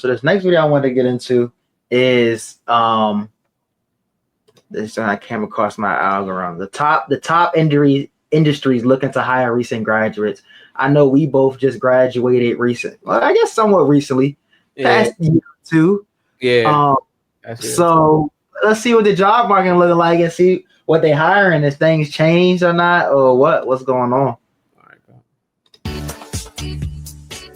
So this next video I want to get into is this I came across my algorithm. The top industries looking to hire recent graduates. I know we both just graduated well, I guess somewhat recently, past year or two. Yeah. So let's see what the job market looking like and see what they hiring, if things changed or not, or what's going on.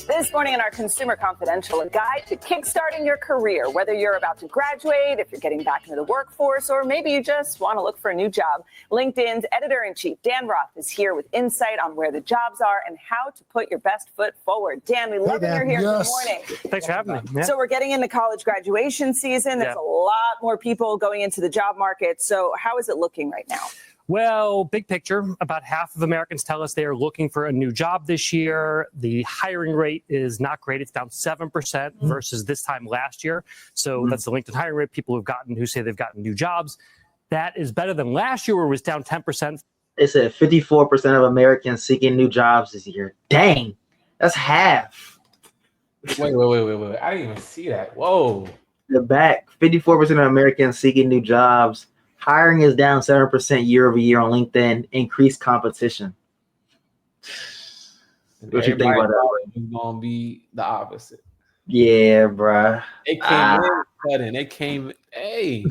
This morning in our Consumer Confidential, a guide to kickstarting your career, whether you're about to graduate, if you're getting back into the workforce, or maybe you just want to look for a new job. LinkedIn's editor-in-chief, Dan Roth, is here with insight on where the jobs are and how to put your best foot forward. Dan, we love that you're here. Yes. Good morning. Thanks for having me. Yeah. So we're getting into college graduation season. There's a lot more people going into the job market. So how is it looking right now? Well, big picture, about half of Americans tell us they are looking for a new job this year. The hiring rate is not great. It's down 7% versus this time last year. So that's the LinkedIn hiring rate, people who say they've gotten new jobs. That is better than last year, where it was down 10%. It said 54% of Americans seeking new jobs this year. Dang, that's half. Wait. I didn't even see that. Whoa. The back, 54% of Americans seeking new jobs. Hiring is down 7% year over year on LinkedIn. Increased competition. What you think about that? It's gonna be the opposite. Yeah, bruh. It came in sudden. It came. Hey.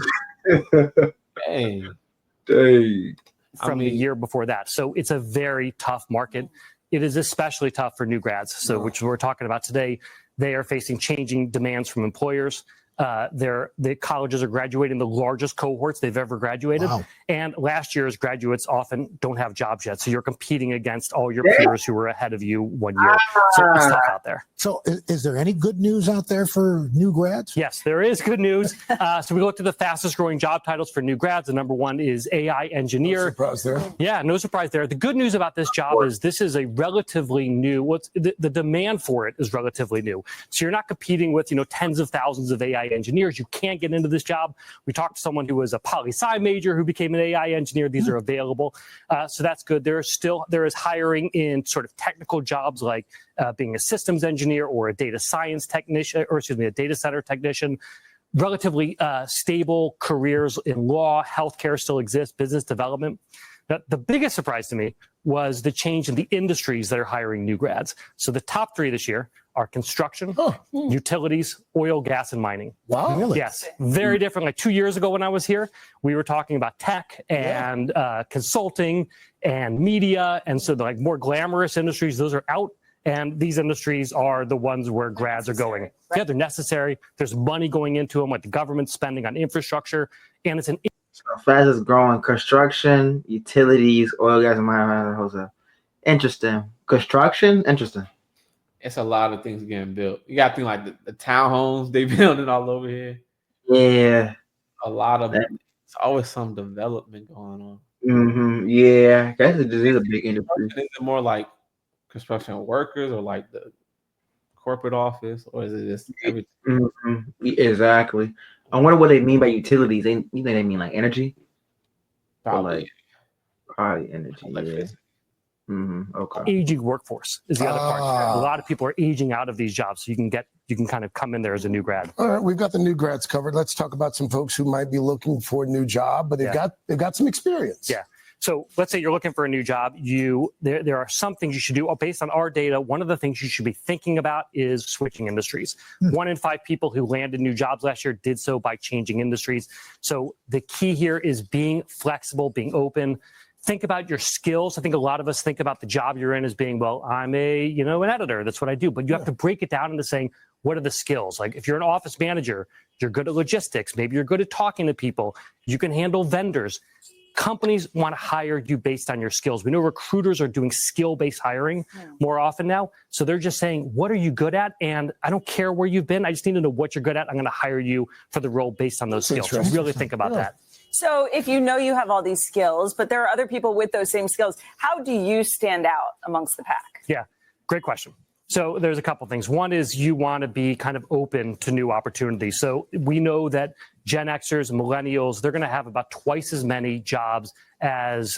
From the year before that. So it's a very tough market. It is especially tough for new grads. So which we're talking about today. They are facing changing demands from employers. The colleges are graduating the largest cohorts they've ever graduated. Wow. And last year's graduates often don't have jobs yet. So you're competing against all your peers who were ahead of you one year. So it's tough out there. So is there any good news out there for new grads? Yes, there is good news. So we looked at the fastest growing job titles for new grads. The number one is AI engineer. No surprise there. Yeah, no surprise there. The good news about this job is this is a relatively new, the demand for it is relatively new. So you're not competing with, tens of thousands of AI engineers. You can't get into this job. We talked to someone who was a poli-sci major who became an AI engineer. These are available. So that's good. There is hiring in sort of technical jobs like being a systems engineer or a data science technician, a data center technician. Relatively stable careers in law, healthcare still exists, business development. The biggest surprise to me was the change in the industries that are hiring new grads. So the top three this year are construction, utilities, oil, gas, and mining. Wow. Really? Yes. Very different. Like 2 years ago when I was here, we were talking about tech and consulting and media. And so the more glamorous industries, those are out. And these industries are the ones where grads are going. Right? Yeah, they're necessary. There's money going into them, like the government spending on infrastructure. And it's fastest growing construction, utilities, oil, gas, and mining. Interesting. Construction? Interesting. It's a lot of things getting built. You got to think like the townhomes they building all over here. Yeah. A lot of it. It's always some development going on. Mm-hmm. Yeah. That's a big industry. Is it more like construction workers or like the corporate office, or is it just everything? Mm-hmm. Exactly. I wonder what they mean by utilities. You think they mean like energy? Probably. Probably energy. Yeah. Mm-hmm. Okay. Aging workforce is the other part. A lot of people are aging out of these jobs, so you can kind of come in there as a new grad. All right, we've got the new grads covered. Let's talk about some folks who might be looking for a new job, but they've got some experience. Yeah. So let's say you're looking for a new job. There are some things you should do based on our data. One of the things you should be thinking about is switching industries. 1 in 5 people who landed new jobs last year did so by changing industries. So the key here is being flexible, being open. Think about your skills. I think a lot of us think about the job you're in as being, well, I'm an editor. That's what I do. But you have to break it down into saying, what are the skills? Like if you're an office manager, you're good at logistics. Maybe you're good at talking to people. You can handle vendors. Companies want to hire you based on your skills. We know recruiters are doing skill-based hiring more often now. So they're just saying, what are you good at? And I don't care where you've been. I just need to know what you're good at. I'm going to hire you for the role based on those skills. So really think about that. So if you know you have all these skills, but there are other people with those same skills, how do you stand out amongst the pack? Yeah, great question. So there's a couple things. One is you want to be kind of open to new opportunities. So we know that Gen Xers, millennials, they're going to have about twice as many jobs as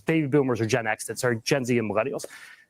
baby boomers or Gen X, or Gen Z and millennials.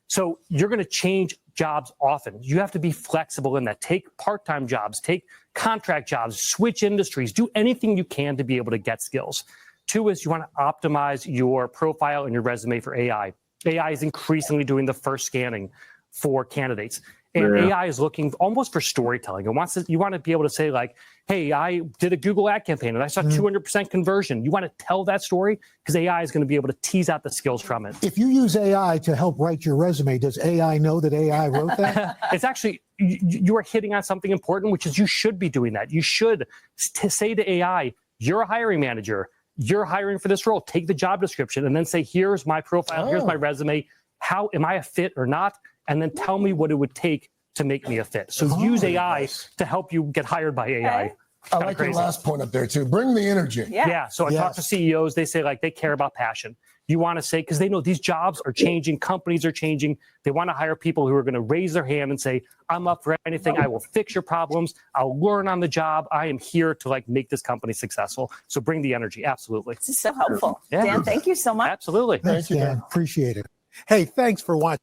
So you're going to change jobs often. You have to be flexible in that. Take part-time jobs, take contract jobs, switch industries, do anything you can to be able to get skills. 2 is you want to optimize your profile and your resume for AI. AI is increasingly doing the first scanning for candidates. And AI is looking almost for storytelling. You want to be able to say like, hey, I did a Google ad campaign and I saw 200% conversion. You want to tell that story because AI is going to be able to tease out the skills from it. If you use AI to help write your resume, does AI know that AI wrote that? It's actually, you are hitting on something important, which is you should be doing that. You should say to AI, you're a hiring manager. You're hiring for this role. Take the job description and then say, here's my profile. Here's my resume. How am I a fit or not? And then tell me what it would take to make me a fit. So use AI to help you get hired by AI. Okay. I like your last point up there too. Bring the energy. Yeah. So I talk to CEOs. They say like they care about passion. You want to say, because they know these jobs are changing, companies are changing. They want to hire people who are going to raise their hand and say, I'm up for anything. I will fix your problems. I'll learn on the job. I am here to like make this company successful. So bring the energy. Absolutely. This is so helpful. Yeah. Dan, thank you so much. Absolutely. Thanks, Dan. Appreciate it. Hey, thanks for watching.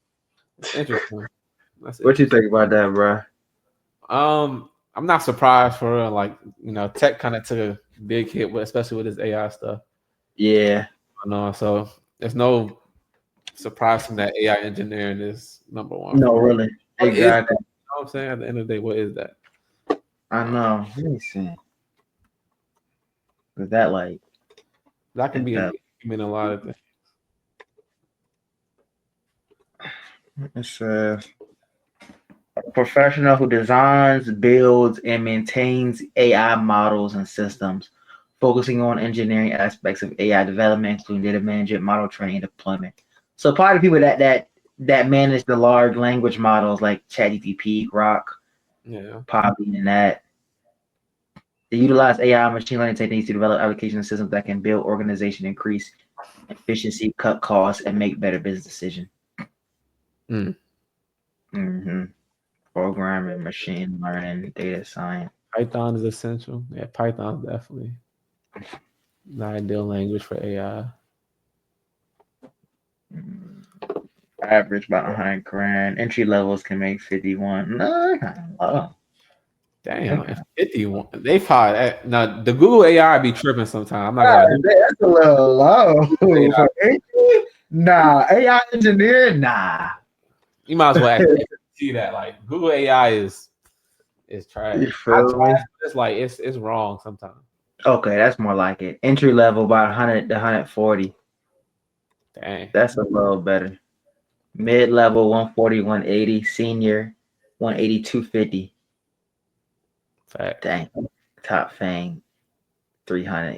Interesting. What you think about that, bro? I'm not surprised for real. Like, tech kind of took a big hit, especially with this AI stuff. Yeah. So there's no surprise from that AI engineering is number one. No, really. Exactly. You know what I'm saying? At the end of the day, what is that? I know. Let me see. Is that like That can be mean a lot of things. it's a professional who designs, builds, and maintains AI models and systems, focusing on engineering aspects of AI development, including data management, model training, and deployment. So part of people that manage the large language models like ChatGPT, Grok, Poly, and that. They utilize AI and machine learning techniques to develop application systems that can build organization, increase efficiency, cut costs, and make better business decisions. Programming, machine learning, data science. Python is essential. Yeah, Python is definitely the ideal language for AI. Average about 100 grand. Entry levels can make 51. No, kind of low. Damn, 51. They probably now the Google AI be tripping sometimes. I'm not gonna. That's a little low. Nah, AI engineer, nah. You might as well actually see that. Like Google AI is trash. It's like it's wrong sometimes. Okay, that's more like it. Entry level about 100 to 140. Dang, that's a little better. Mid level 140, 180. Senior 180, 250. Fact. Dang. Top Fang 300.